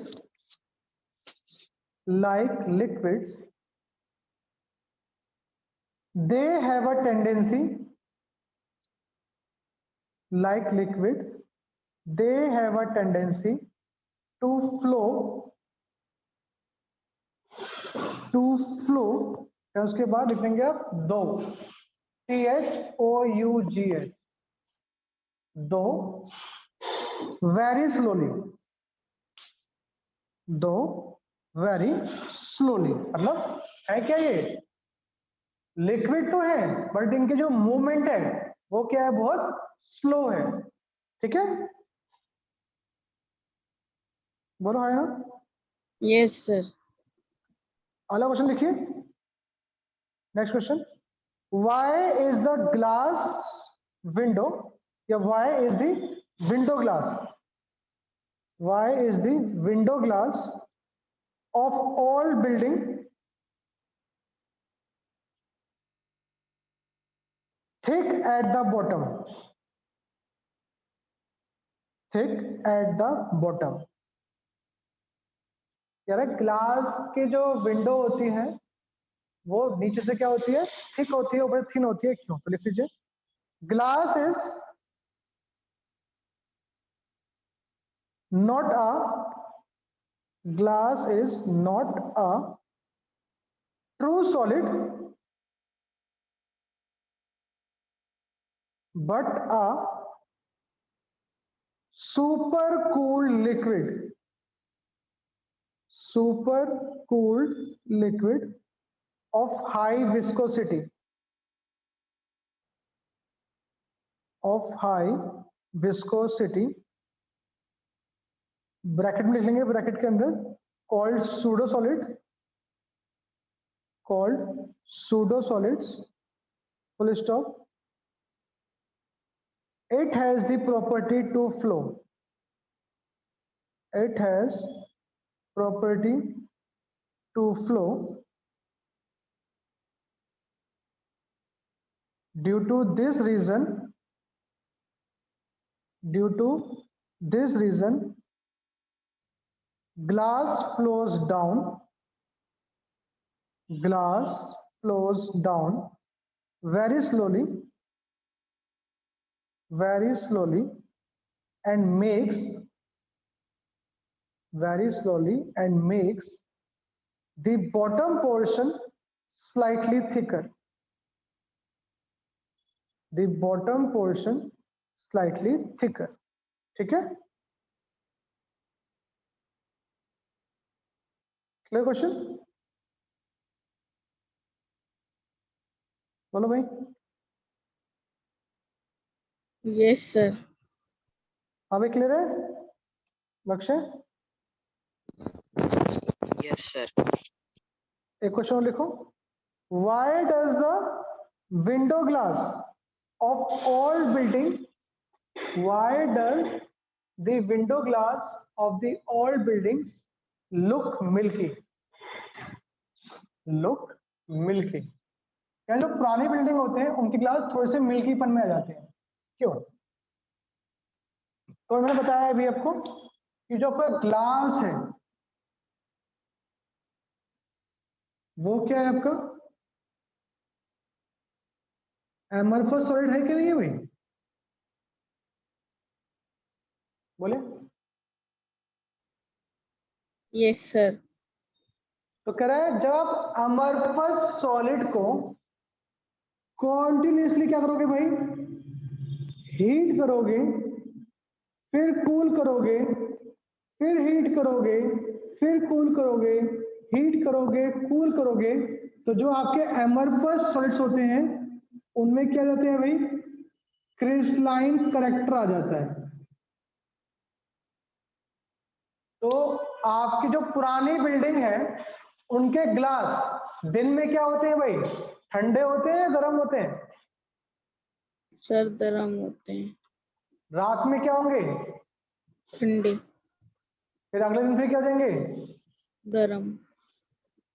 they have a tendency, like liquid, they have a tendency to flow to flow, उसके बाद लिखेंगे आप though, THOUGH, though, very slowly, though very slowly, मतलब है क्या ये liquid तो है बट इनके जो मूवमेंट है वो क्या है, बहुत स्लो है। ठीक है, बोलो है ना। Yes, sir. अगला क्वेश्चन लिखिए, next question, why is the glass window, या why is the window glass, why is the window glass of all building thick at the bottom, thick at the bottom, यार glass के जो window होती है वो नीचे से क्या होती है, थिक होती है, ऊपर थिन होती है, क्यों, तो लिख लीजिए, glass is not a, glass is not a true solid but a super cooled liquid, super cooled liquid of high viscosity, of high viscosity, bracket में लिख लेंगे, ब्रैकेट के अंदर called pseudo solid, called pseudo solids, full stop, it has the property to flow, it has property to flow due to this reason, due to this reason glass flows down, glass flows down very slowly, very slowly, and makes, very slowly, and makes the bottom portion slightly thicker, the bottom portion slightly thicker. ठीक है, clear question, बोलो भाई। Yes, sir. अभी clear है लक्ष्य, Yes, sir. एक question और लिखो, why does the window glass of all building, why does the window glass of the all buildings look milky, look milky, क्या जो पुरानी बिल्डिंग होते हैं उनके ग्लास थोड़े से मिल्कीपन में आ जाते हैं, क्यों, तो मैंने बताया अभी आपको कि जो आपका ग्लास है वो क्या है आपका एमरफस सॉलिड है कि नहीं है भाई, बोले, Yes, sir. तो कह रहा है जब आप अमरफस सॉलिड को कॉन्टिन्यूसली क्या करोगे भाई, हीट करोगे, फिर कूल करोगे, फिर हीट करोगे, फिर कूल करोगे, हीट करोगे, कूल करोगे, तो जो आपके एमरफस सॉलिड्स होते हैं उनमें क्या जाते हैं भाई, क्रिस्टलाइन करैक्टर आ जाता है। तो आपकी जो पुरानी बिल्डिंग है उनके ग्लास दिन में क्या होते हैं भाई, ठंडे होते हैं, गर्म होते हैं, Sir, गर्म होते हैं, रात में क्या होंगे, ठंडे, फिर अगले दिन फिर क्या देंगे, गर्म,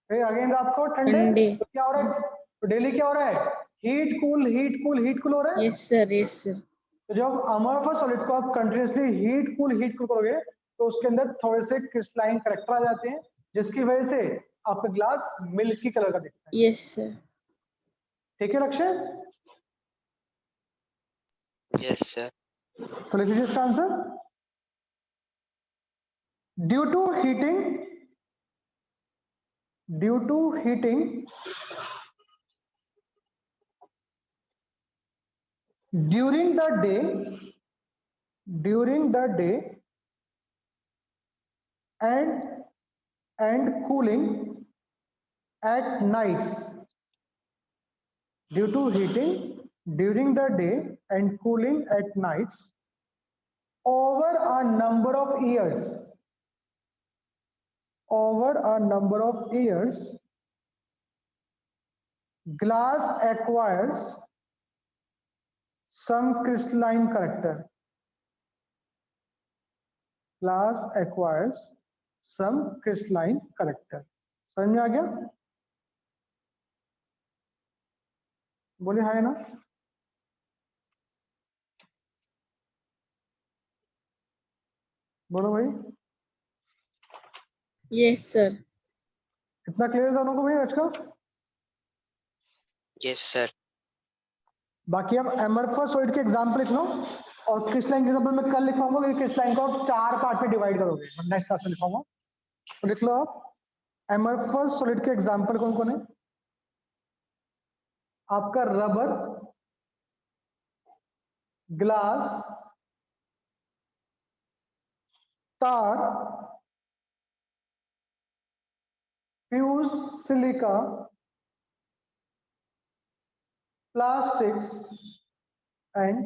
फिर अगेन रात को ठंडे, ठंडे। तो क्या हो रहा है, तो डेली क्या हो रहा है, heat cool, heat cool, heat cool हो रहा है। Yes, sir. Yes, sir. तो जब अमरफस सॉलिड को आप कंटिन्यूसली हीट कूल करोगे तो उसके अंदर थोड़े से क्रिस्टलाइन करैक्टर आ जाते हैं जिसकी वजह से आपका ग्लास मिल्की कलर का दिखता है। Yes, sir. ठीक है लक्ष्य, Yes, sir. तो लिख लीजिए इसका answer, due to heating, due to heating during the day and cooling at nights, due to heating during the day and cooling at nights over a number of years, glass acquires some crystalline character. Glass acquires some crystalline character. समझ में आ गया? बोलिए हाय ना. बोलो भाई. Yes, sir. इतना clear है दोनों को भाई आज का? Yes, sir. बाकी अब एमरफस सॉलिड के एग्जांपल लिख लो और क्रिस्टलाइन के एग्जांपल मैं कल लिखवाऊंगा कि क्रिस्टलाइन को आप 4 पार्ट में डिवाइड करोगे. मैं नेक्स्ट क्लास में लिखवाऊंगा. तो लिख लो आप एमरफस सॉलिड के एग्जांपल कौन कौन है? आपका रबर, ग्लास, तार, fuse, silica, plastics and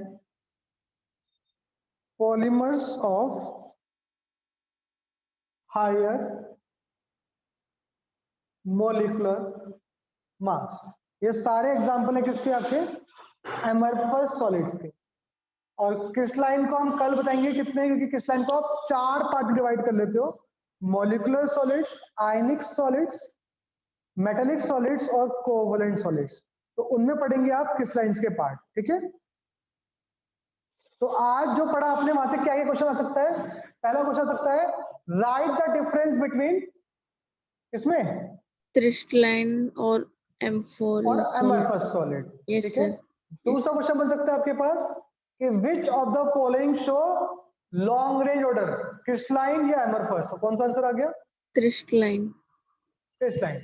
polymers of higher molecular mass. ये सारे एग्जांपल है किसके? आपके एमरफस सॉलिड्स के. और क्रिस्टलाइन को हम कल बताएंगे कितने, क्योंकि क्रिस्टलाइन को आप 4 पार्ट में डिवाइड कर लेते हो. मॉलिक्यूलर सॉलिड्स, आयनिक सॉलिड्स, मेटालिक सॉलिड्स और कोवलेंट सॉलिड्स. तो उनमें पढ़ेंगे आप क्रिस्टलाइंस के पार्ट. ठीक है? तो आज जो पढ़ा आपने वहां से क्या क्या क्वेश्चन आ सकता है? पहला क्वेश्चन आ सकता है राइट द डिफरेंस बिटवीन इसमें Crystalline और amorphous और solid. Amorphous solid. Yes, ठीक है? sir. दूसरा क्वेश्चन बन सकता है आपके पास कि which of the following show long range order, crystalline या एमरफस? तो कौन सा आंसर आ गया? Crystalline. क्रिस्टलाइन.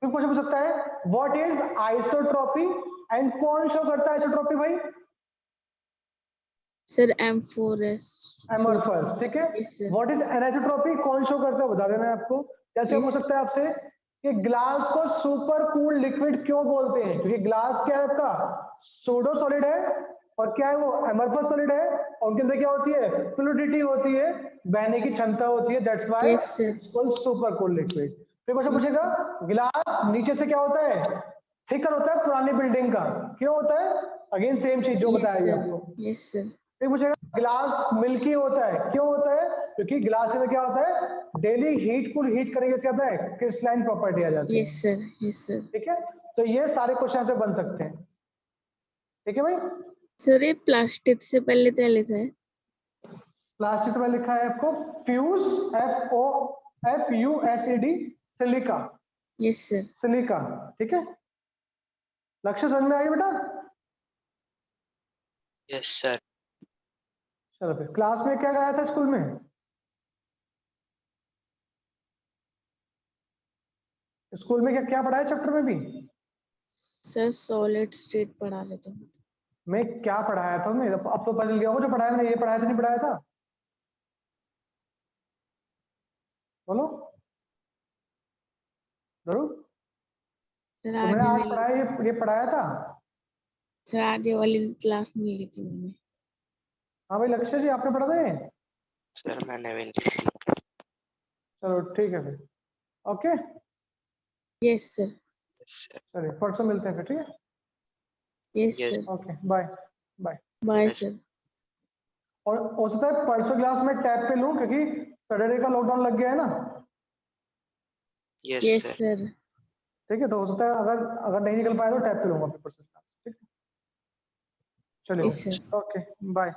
फिर क्वेश्चन बन सकता है व्हाट इज आइसोट्रॉपी एंड कौन शो करता है आइसोट्रॉपी भाई? Sir, amorphous. एमरफस. ठीक है? Yes, sir. What is anisotropy, कौन शो करता है बता देना है आपको. जैसे Yes. हो सकता है आपसे कि ग्लास को सुपर कूल लिक्विड क्यों बोलते हैं? क्योंकि ग्लास क्या है आपका? सूडो सॉलिड है. और क्या है वो? एमरफस सॉलिड है. और उनके अंदर क्या होती है? फ्लूइडिटी होती है, बहने की क्षमता होती है. That's why Yes, sir. It's called super cool liquid. फिर क्वेश्चन Yes. पूछेगा गिलास नीचे से क्या होता है? थिकर होता है पुरानी बिल्डिंग का. क्यों होता है? अगेन सेम चीज जो Yes, बताया गया sir. आपको. Yes, sir. फिर पूछेगा ग्लास मिल्की होता है. क्यों होता है? क्योंकि ग्लास के अंदर क्या होता है? डेली हीट कूल हीट करेंगे क्या होता है? क्रिस्टलाइन प्रॉपर्टी आ जाती है. Yes, sir. Yes, sir. ठीक है? तो ये सारे क्वेश्चन से बन सकते हैं. ठीक है भाई? Sir, ये प्लास्टिक से पहले क्या लिखा है? प्लास्टिक से पहले लिखा है आपको fuse, FUSED, silica. Yes, sir. Silica. ठीक है? लक्ष्य समझ में आ गया बेटा? Yes, sir. चलो फिर क्लास में क्या गया था स्कूल में? स्कूल में क्या क्या पढ़ाया चैप्टर में भी? Sir, solid state पढ़ा रहे थे. मैं क्या पढ़ाया था? मैं अब तो पता चल गया होगा जो पढ़ाया. मैं ये पढ़ाया था नहीं पढ़ाया था? बोलो जरूर. Sir, तो मैंने आज आज पढ़ाया, ये पढ़ाया था. सर आज ये वाली क्लास नहीं ली थी मैंने. हाँ भाई लक्ष्य जी आपने पढ़ा था ये? Sir, मैंने भी चलो ठीक है फिर. Okay. Yes, sir. Yes, sir. चलिए परसों मिलते हैं फिर. ठीक है? Yes, Yes. sir. Okay bye bye. Bye, Yes. sir. और हो सकता है परसों क्लास में टैब पे लूं क्योंकि सैटरडे का लॉकडाउन लग गया है ना. Yes, Yes, sir. sir. ठीक है? तो हो सकता है अगर नहीं निकल पाया तो टैब पे लूंगा फिर परसों क्लास. ठीक है? Yes, sir. चलिए ओके बाय.